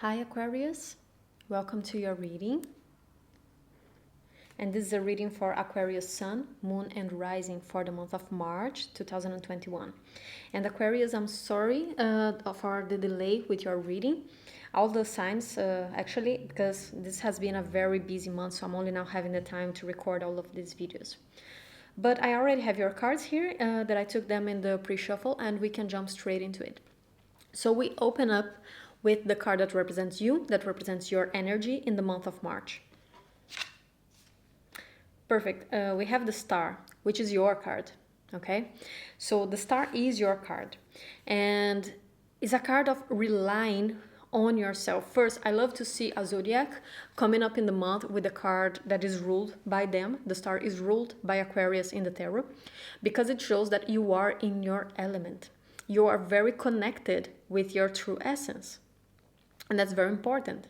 Hi Aquarius, welcome to your reading. And this is a reading for Aquarius Sun, Moon and Rising for the month of March 2021. And Aquarius, I'm sorry for the delay with your reading. All the signs actually, because this has been a very busy month, so I'm only now having the time to record all of these videos. But I already have your cards here that I took them in the pre-shuffle, and we can jump straight into it. So we open up with the card that represents you, that represents your energy in the month of March. Perfect. We have the Star, which is your card. Okay, so the Star is your card, and it's a card of relying on yourself. First, I love to see a zodiac coming up in the month with a card that is ruled by them. The Star is ruled by Aquarius in the tarot, because it shows that you are in your element. You are very connected with your true essence. And that's very important.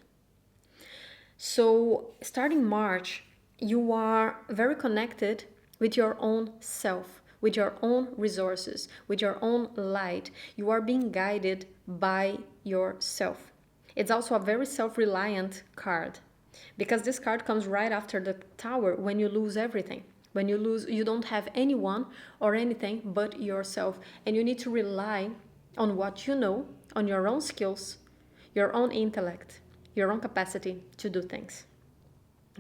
So starting March, you are very connected with your own self, with your own resources, with your own light. You are being guided by yourself. It's also a very self-reliant card, because this card comes right after the Tower, when you lose everything. When you lose, you don't have anyone or anything but yourself. And you need to rely on what you know, on your own skills, your own intellect, your own capacity to do things.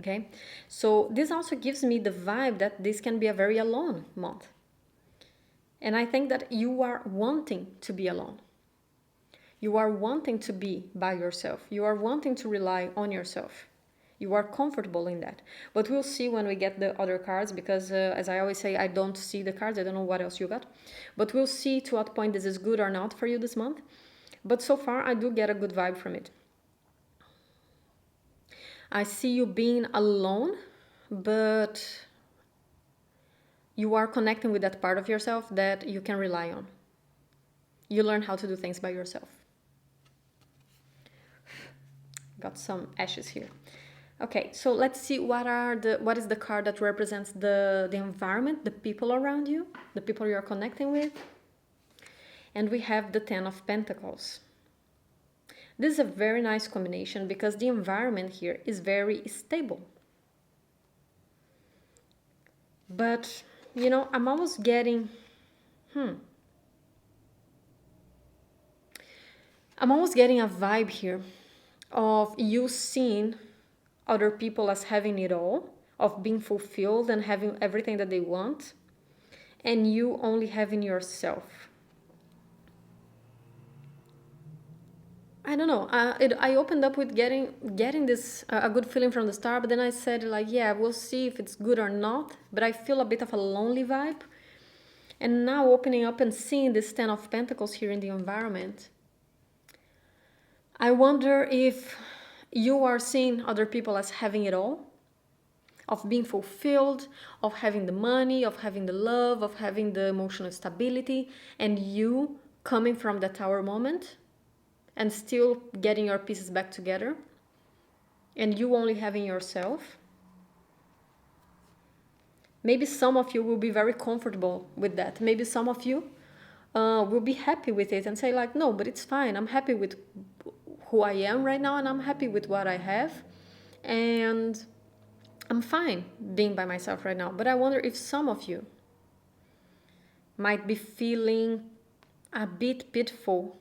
Okay, so this also gives me the vibe that this can be a very alone month. And I think that you are wanting to be alone. You are wanting to be by yourself. You are wanting to rely on yourself. You are comfortable in that. But we'll see when we get the other cards, because as I always say, I don't see the cards. I don't know what else you got. But we'll see to what point this is good or not for you this month. But so far, I do get a good vibe from it. I see you being alone, but you are connecting with that part of yourself that you can rely on. You learn how to do things by yourself. Got some ashes here. Okay, so let's see what is the card that represents the environment, the people around you, the people you're connecting with. And we have the Ten of Pentacles. This is a very nice combination, because the environment here is very stable. But, you know, I'm almost getting... I'm almost getting a vibe here of you seeing other people as having it all, of being fulfilled and having everything that they want, and you only having yourself. I don't know. I opened up with getting this a good feeling from the start, but then I said, like, yeah, we'll see if it's good or not. But I feel a bit of a lonely vibe. And now opening up and seeing this Ten of Pentacles here in the environment, I wonder if you are seeing other people as having it all, of being fulfilled, of having the money, of having the love, of having the emotional stability, and you coming from the Tower moment and still getting your pieces back together, and you only having yourself. Maybe some of you will be very comfortable with that. Maybe some of you will be happy with it and say, like, no, but it's fine. I'm happy with who I am right now, and I'm happy with what I have, and I'm fine being by myself right now. But I wonder if some of you might be feeling a bit pitiful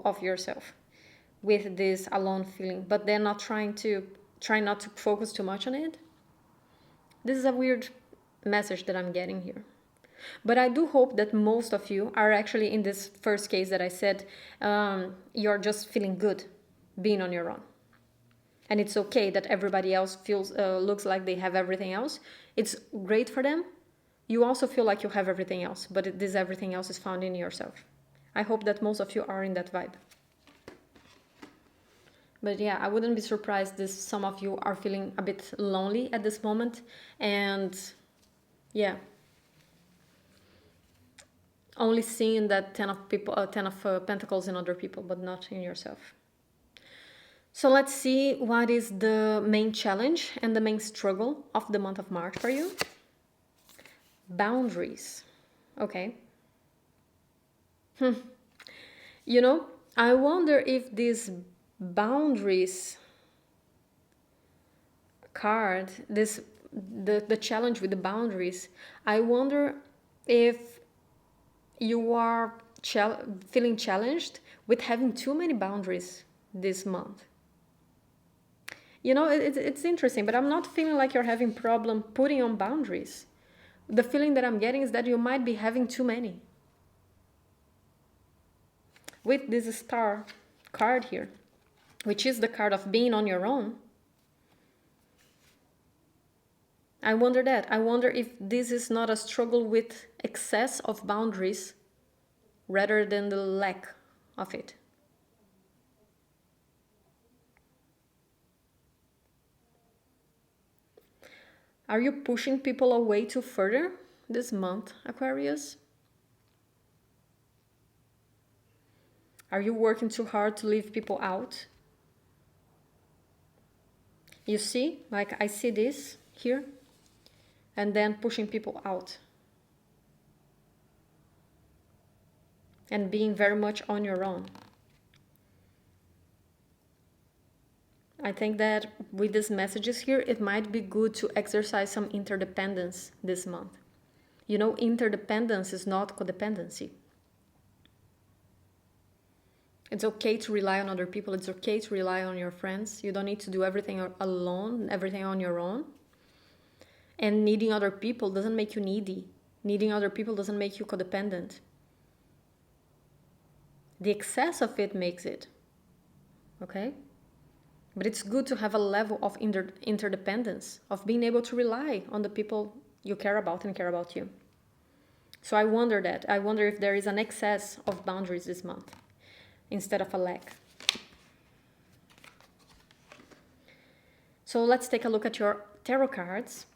of yourself with this alone feeling, but they're not try not to focus too much on it. This is a weird message that I'm getting here. But I do hope that most of you are actually in this first case that I said, you're just feeling good being on your own. And it's okay that everybody else feels looks like they have everything else. It's great for them. You also feel like you have everything else, but this everything else is found in yourself. I hope that most of you are in that vibe. But yeah, I wouldn't be surprised if some of you are feeling a bit lonely at this moment. And yeah, only seeing that Ten of Pentacles in other people, but not in yourself. So let's see what is the main challenge and the main struggle of the month of March for you. Boundaries. Okay. You know, I wonder if these boundaries card, the challenge with the boundaries, I wonder if you are feeling challenged with having too many boundaries this month. You know, it's interesting, but I'm not feeling like you're having problem putting on boundaries. The feeling that I'm getting is that you might be having too many. With this star card here, which is the card of being on your own, I wonder if this is not a struggle with excess of boundaries rather than the lack of it. Are you pushing people away too further this month, Aquarius? Are you working too hard to leave people out? You see, like I see this here, and then pushing people out. And being very much on your own. I think that with these messages here, it might be good to exercise some interdependence this month. You know, interdependence is not codependency. It's okay to rely on other people. It's okay to rely on your friends. You don't need to do everything alone, everything on your own. And needing other people doesn't make you needy. Needing other people doesn't make you codependent. The excess of it makes it. Okay? But it's good to have a level of interdependence, of being able to rely on the people you care about and care about you. So I wonder if there is an excess of boundaries this month instead of a lack. So let's take a look at your tarot cards.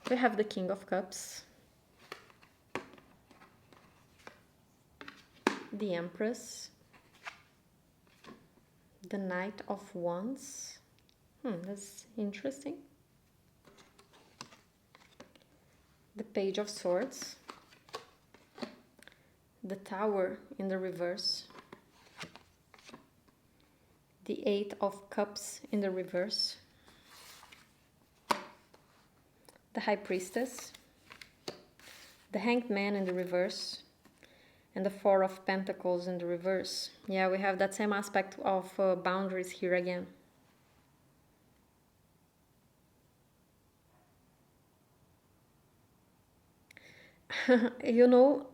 We have the King of Cups, the Empress, the Knight of Wands. That's interesting. The Page of Swords, the Tower in the reverse, the Eight of Cups in the reverse, the High Priestess, the Hanged Man in the reverse, and the Four of Pentacles in the reverse. Yeah, we have that same aspect of boundaries here again. You know,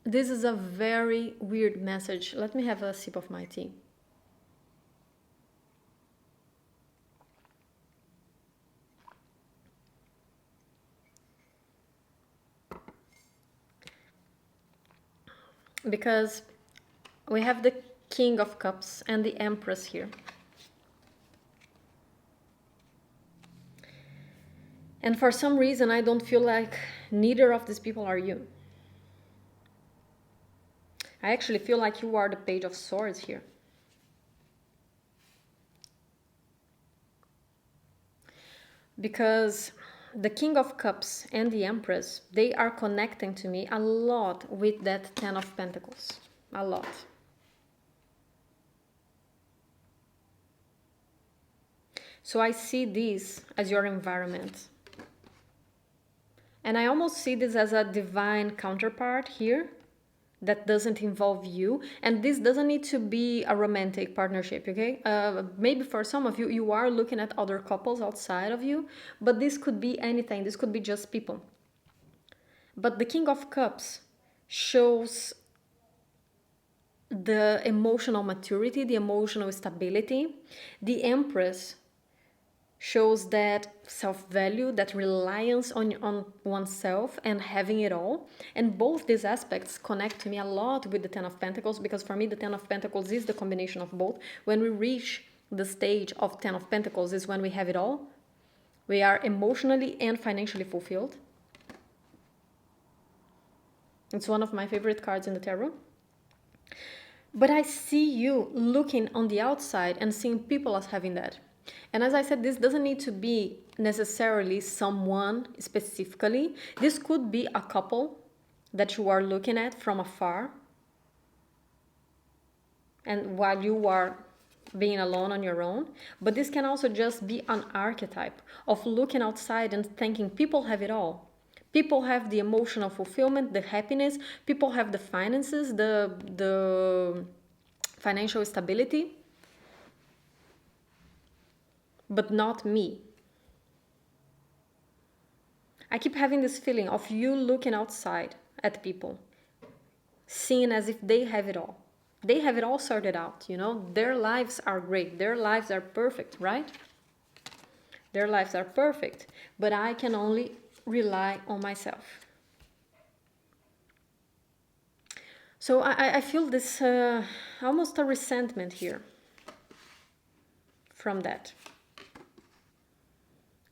this is a very weird message. Let me have a sip of my tea. Because we have the King of Cups and the Empress here. And for some reason, I don't feel like neither of these people are you. I actually feel like you are the Page of Swords here. Because the King of Cups and the Empress, they are connecting to me a lot with that Ten of Pentacles. A lot. So I see this as your environment. And I almost see this as a divine counterpart here that doesn't involve you. And this doesn't need to be a romantic partnership, okay? Maybe for some of you, you are looking at other couples outside of you, but this could be anything. This could be just people. But the King of Cups shows the emotional maturity, the emotional stability. The Empress shows that self-value, that reliance on oneself and having it all. And both these aspects connect to me a lot with the Ten of Pentacles, because for me the Ten of Pentacles is the combination of both. When we reach the stage of Ten of Pentacles is when we have it all. We are emotionally and financially fulfilled. It's one of my favorite cards in the tarot. But I see you looking on the outside and seeing people as having that. And as I said, this doesn't need to be necessarily someone specifically. This could be a couple that you are looking at from afar. And while you are being alone on your own, but this can also just be an archetype of looking outside and thinking people have it all. People have the emotional fulfillment, the happiness, people have the finances, the financial stability, but not me. I keep having this feeling of you looking outside at people, seeing as if they have it all. They have it all sorted out, you know? Their lives are great. Their lives are perfect, right? Their lives are perfect, but I can only rely on myself. So I feel this almost a resentment here from that.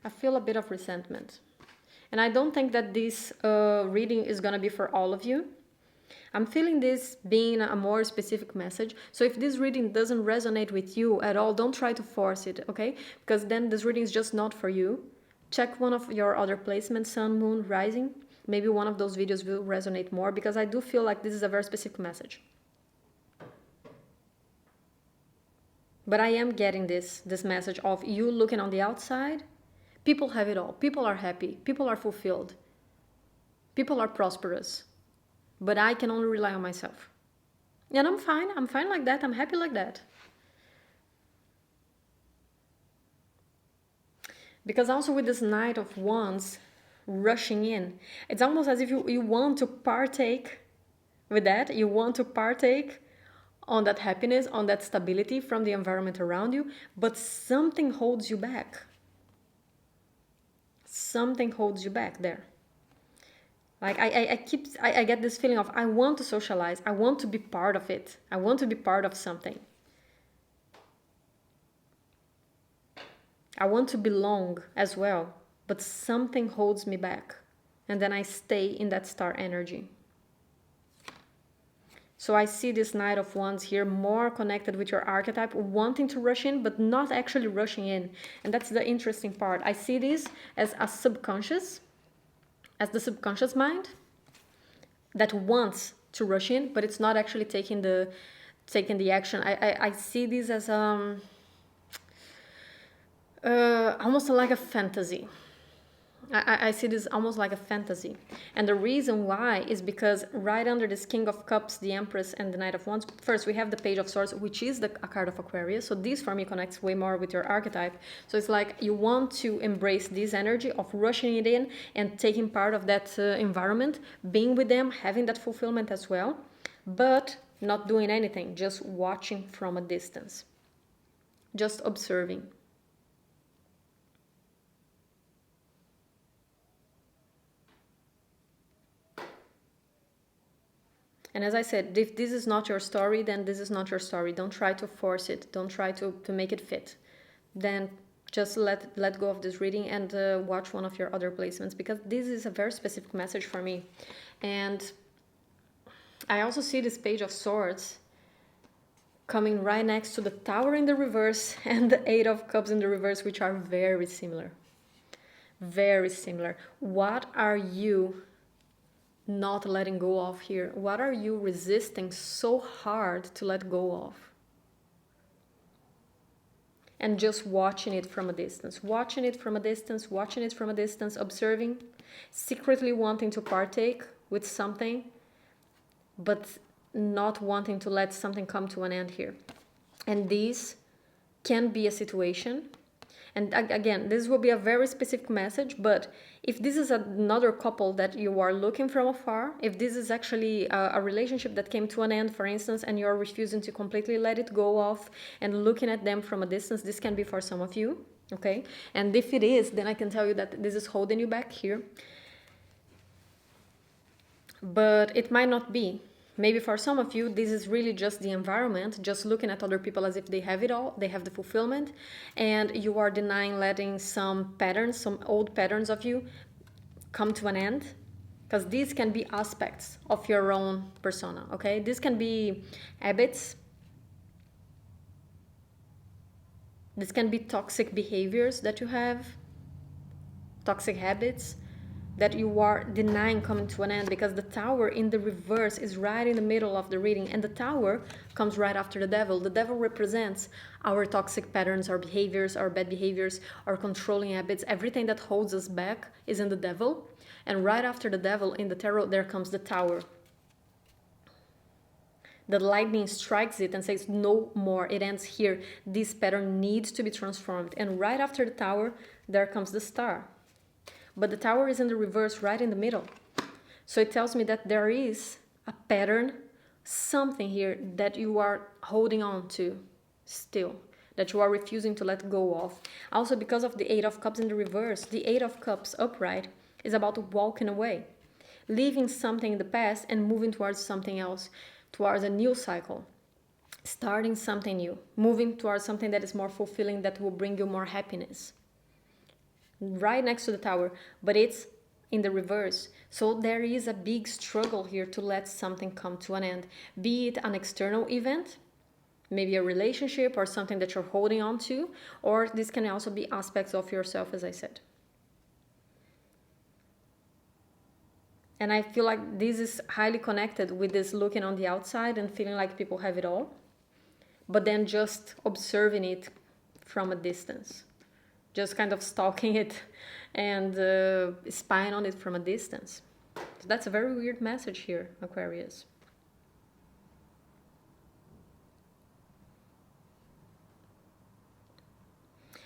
I feel a bit of resentment. And I don't think that this reading is going to be for all of you. I'm feeling this being a more specific message. So if this reading doesn't resonate with you at all, don't try to force it, okay? Because then this reading is just not for you. Check one of your other placements, sun, moon, rising. Maybe one of those videos will resonate more, because I do feel like this is a very specific message. But I am getting this message of you looking on the outside. People have it all. People are happy. People are fulfilled. People are prosperous. But I can only rely on myself. And I'm fine. I'm fine like that. I'm happy like that. Because also with this Knight of Wands rushing in, it's almost as if you want to partake with that. You want to partake on that happiness, on that stability from the environment around you, but something holds you back. Something holds you back there. Like I get this feeling of I want to socialize. I want to be part of it. I want to be part of something. I want to belong as well, but something holds me back. And then I stay in that star energy. So I see this Knight of Wands here more connected with your archetype, wanting to rush in, but not actually rushing in. And that's the interesting part. I see this as a subconscious, as the subconscious mind that wants to rush in, but it's not actually taking the action. I see this as almost like a fantasy. I see this almost like a fantasy. And the reason why is because right under this King of Cups, the Empress, and the Knight of Wands, first we have the Page of Swords, which is a card of Aquarius. So this for me connects way more with your archetype. So it's like you want to embrace this energy of rushing it in and taking part of that environment, being with them, having that fulfillment as well, but not doing anything, just watching from a distance, just observing. And as I said, if this is not your story, then this is not your story. Don't try to force it. Don't try to make it fit. Then just let go of this reading and watch one of your other placements, because this is a very specific message for me. And I also see this Page of Swords coming right next to the Tower in the reverse and the Eight of Cups in the reverse, which are very similar. Very similar. What are you not letting go of here? What are you resisting so hard to let go of? And just watching it from a distance, watching it from a distance, watching it from a distance, observing, secretly wanting to partake with something, but not wanting to let something come to an end here. And this can be a situation. And again, this will be a very specific message, but if this is another couple that you are looking from afar, if this is actually a relationship that came to an end, for instance, and you're refusing to completely let it go off and looking at them from a distance, this can be for some of you, okay? And if it is, then I can tell you that this is holding you back here. But it might not be. Maybe for some of you, this is really just the environment, just looking at other people as if they have it all, they have the fulfillment, and you are denying letting some patterns, some old patterns of you come to an end, because these can be aspects of your own persona, okay? This can be habits. This can be toxic behaviors that you have, toxic habits, that you are denying coming to an end, because the Tower in the reverse is right in the middle of the reading, and the Tower comes right after the Devil. The Devil represents our toxic patterns, our behaviors, our bad behaviors, our controlling habits. Everything that holds us back is in the Devil, and right after the Devil in the tarot, there comes the Tower. The lightning strikes it and says, no more, it ends here. This pattern needs to be transformed. And right after the Tower, there comes the Star. But the Tower is in the reverse, right in the middle. So it tells me that there is a pattern, something here that you are holding on to still, that you are refusing to let go of. Also, because of the Eight of Cups in the reverse, the Eight of Cups upright is about walking away, leaving something in the past and moving towards something else, towards a new cycle, starting something new, moving towards something that is more fulfilling, that will bring you more happiness. Right next to the Tower, but it's in the reverse. So there is a big struggle here to let something come to an end, be it an external event, maybe a relationship or something that you're holding on to, or this can also be aspects of yourself, as I said. And I feel like this is highly connected with this looking on the outside and feeling like people have it all, but then just observing it from a distance, just kind of stalking it and spying on it from a distance. So that's a very weird message here, Aquarius.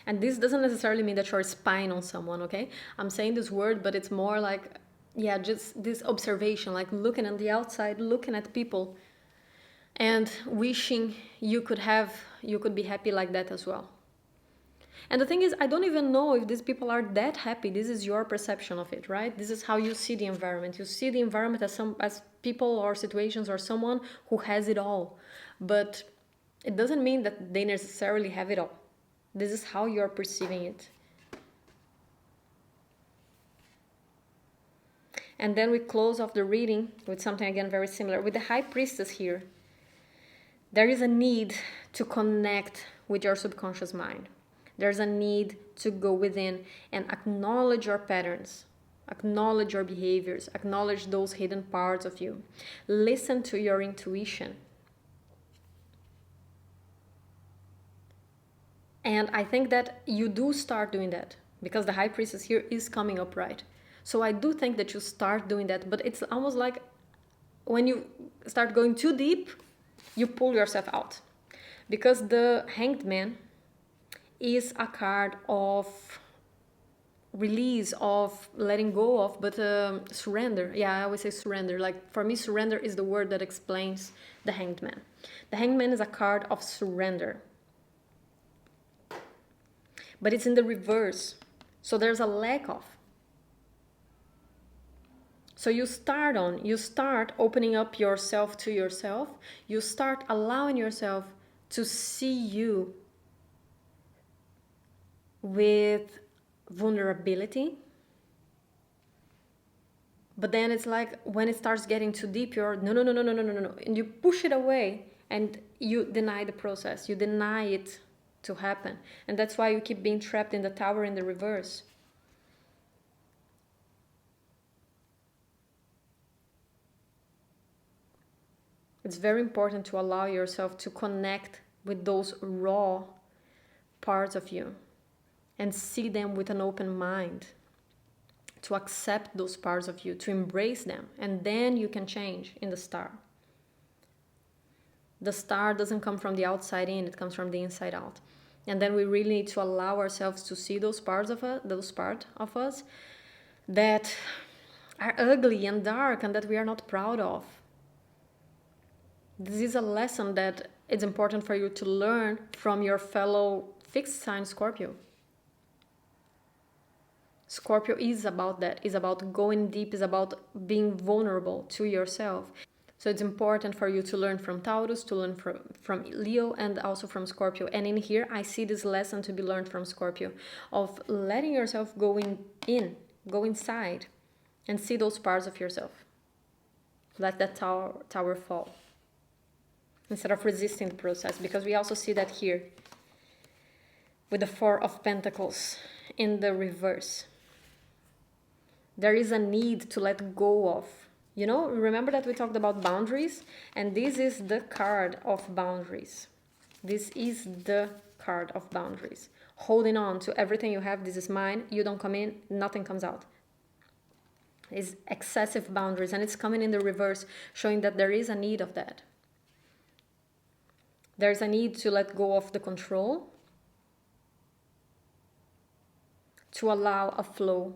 And this doesn't necessarily mean that you're spying on someone, okay? I'm saying this word, but it's more like, yeah, just this observation, like looking on the outside, looking at people and wishing you could be happy like that as well. And the thing is, I don't even know if these people are that happy. This is your perception of it, right? This is how you see the environment. You see the environment as people or situations or someone who has it all. But it doesn't mean that they necessarily have it all. This is how you're perceiving it. And then we close off the reading with something again very similar. With the High Priestess here, there is a need to connect with your subconscious mind. There's a need to go within and acknowledge your patterns, acknowledge your behaviors, acknowledge those hidden parts of you. Listen to your intuition. And I think that you do start doing that, because the High Priestess here is coming upright. So I do think that you start doing that, but it's almost like when you start going too deep, you pull yourself out. Because the Hanged Man is a card of release, of letting go of, but surrender. Yeah, I always say surrender. Like, for me, surrender is the word that explains the Hanged Man. The Hanged Man is a card of surrender. But it's in the reverse. So there's a lack of. So you start opening up yourself to yourself. You start allowing yourself to see you with vulnerability. But then it's like when it starts getting too deep, you're no. And you push it away and you deny the process. You deny it to happen. And that's why you keep being trapped in the Tower in the reverse. It's very important to allow yourself to connect with those raw parts of you and see them with an open mind, to accept those parts of you, to embrace them, and then you can change in the Star. The Star doesn't come from the outside in, it comes from the inside out. And then we really need to allow ourselves to see those parts of us that are ugly and dark and that we are not proud of. This is a lesson that it's important for you to learn from your fellow fixed sign Scorpio. Scorpio is about that, is about going deep, is about being vulnerable to yourself. So it's important for you to learn from Taurus, to learn from Leo, and also from Scorpio. And in here, I see this lesson to be learned from Scorpio, of letting yourself go inside, and see those parts of yourself. Let that tower fall, instead of resisting the process. Because we also see that here, with the Four of Pentacles in the reverse. There is a need to let go of. You know, remember that we talked about boundaries? And this is the card of boundaries. This is the card of boundaries. Holding on to everything you have, this is mine, you don't come in, nothing comes out. It's excessive boundaries, and it's coming in the reverse, showing that there is a need of that. There's a need to let go of the control, to allow a flow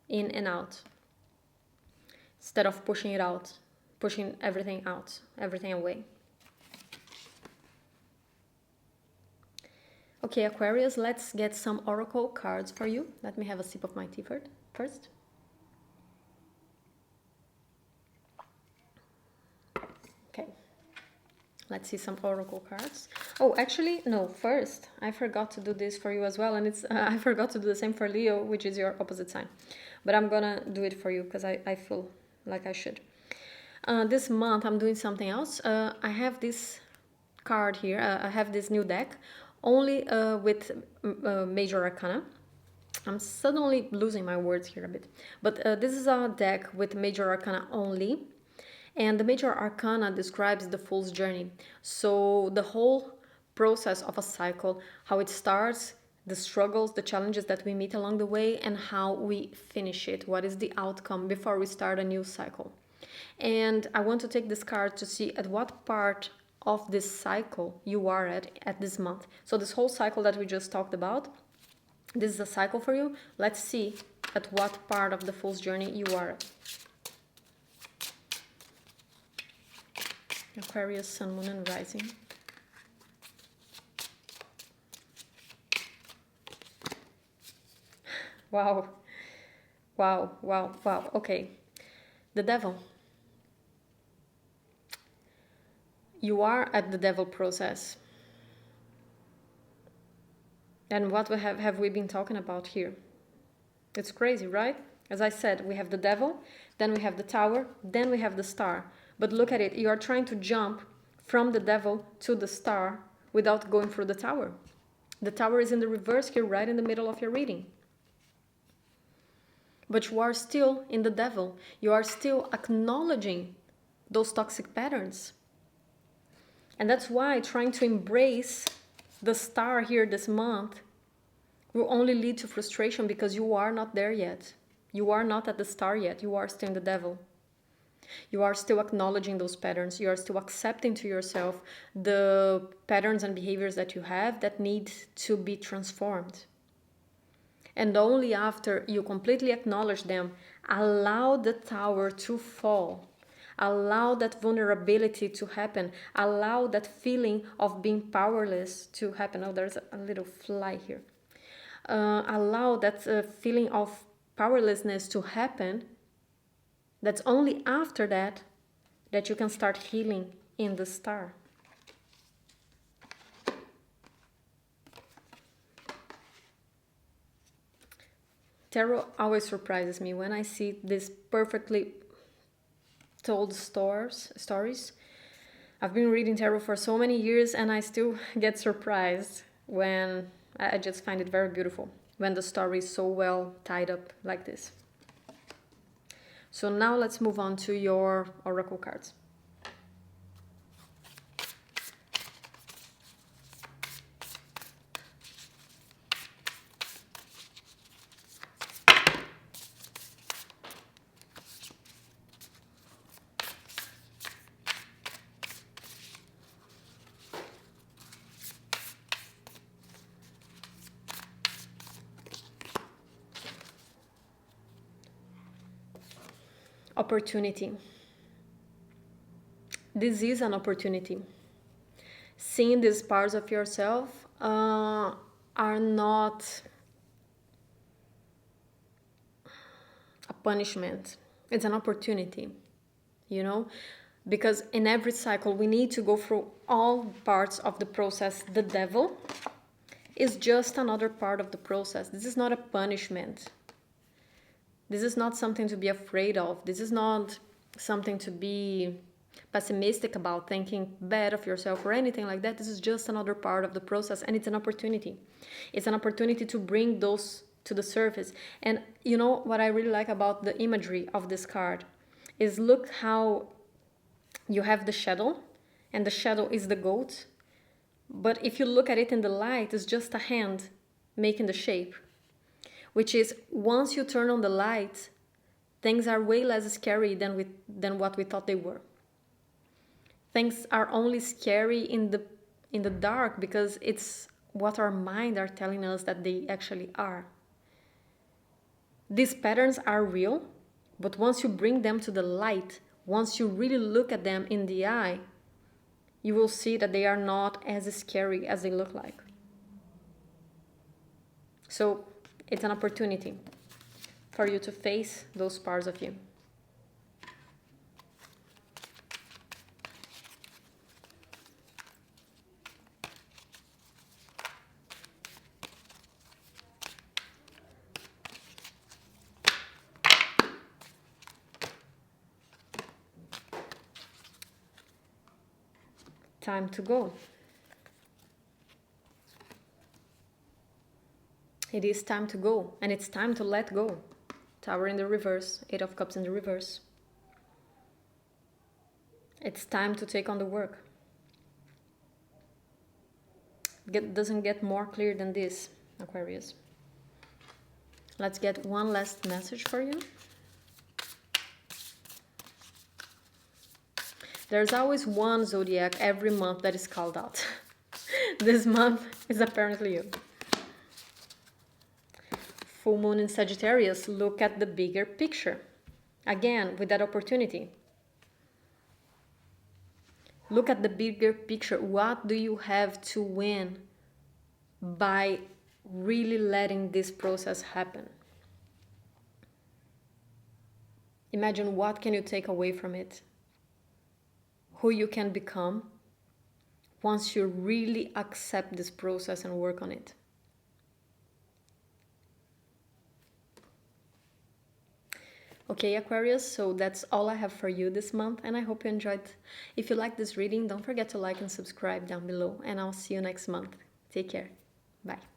in and out, instead of pushing it out, pushing everything out, everything away. Okay, Aquarius, let's get some oracle cards for you. Let me have a sip of my tea first. Okay, let's see some oracle cards. Oh, actually, no, first, I forgot to do this for you as well, and it's I forgot to do the same for Leo, which is your opposite sign. But I'm gonna do it for you because I feel like I should. This month, I'm doing something else. I have this card here. I have this new deck, only with major arcana. I'm suddenly losing my words here a bit. But this is a deck with major arcana only. And the major arcana describes the fool's journey. So the whole process of a cycle, how it starts, the struggles, the challenges that we meet along the way, and how we finish it. What is the outcome before we start a new cycle? And I want to take this card to see at what part of this cycle you are at this month. So this whole cycle that we just talked about, this is a cycle for you. Let's see at what part of the fool's journey you are at. Aquarius, Sun, Moon, and Rising. Wow. Wow, wow, wow. Okay. The Devil. You are at the Devil process. And what have we been talking about here? It's crazy, right? As I said, we have the Devil, then we have the Tower, then we have the Star. But look at it, you are trying to jump from the Devil to the Star without going through the Tower. The Tower is in the reverse here, right in the middle of your reading. But you are still in the Devil. You are still acknowledging those toxic patterns. And that's why trying to embrace the Star here this month will only lead to frustration, because you are not there yet. You are not at the Star yet. You are still in the Devil. You are still acknowledging those patterns. You are still accepting to yourself the patterns and behaviors that you have that need to be transformed. And only after you completely acknowledge them, allow the Tower to fall. Allow that vulnerability to happen. Allow that feeling of being powerless to happen. Oh, there's a little fly here. Allow that feeling of powerlessness to happen. That's only after that you can start healing in the Star. Tarot always surprises me when I see these perfectly told stories. I've been reading tarot for so many years, and I still get surprised when I just find it very beautiful when the story is so well tied up like this. So now let's move on to your oracle cards. Opportunity. This is an opportunity. Seeing these parts of yourself are not a punishment. It's an opportunity, you know? Because in every cycle, we need to go through all parts of the process. The Devil is just another part of the process. This is not a punishment. This is not something to be afraid of. This is not something to be pessimistic about, thinking bad of yourself or anything like that. This is just another part of the process, and it's an opportunity. It's an opportunity to bring those to the surface. And you know what I really like about the imagery of this card is look how you have the shadow, and the shadow is the goat. But if you look at it in the light, it's just a hand making the shape. Which is, once you turn on the light, things are way less scary than what we thought they were. Things are only scary in the dark because it's what our mind are telling us that they actually are. These patterns are real, but once you bring them to the light, once you really look at them in the eye, you will see that they are not as scary as they look like. So it's an opportunity for you to face those parts of you. Time to go. It is time to go, and it's time to let go. Tower in the reverse, 8 of Cups in the reverse. It's time to take on the work. Doesn't get more clear than this, Aquarius. Let's get one last message for you. There's always one zodiac every month that is called out. This month is apparently you. Full moon in Sagittarius, look at the bigger picture. Again, with that opportunity. Look at the bigger picture. What do you have to win by really letting this process happen? Imagine what can you take away from it? Who you can become once you really accept this process and work on it. Okay, Aquarius, so that's all I have for you this month, and I hope you enjoyed. If you like this reading, don't forget to like and subscribe down below, and I'll see you next month. Take care. Bye.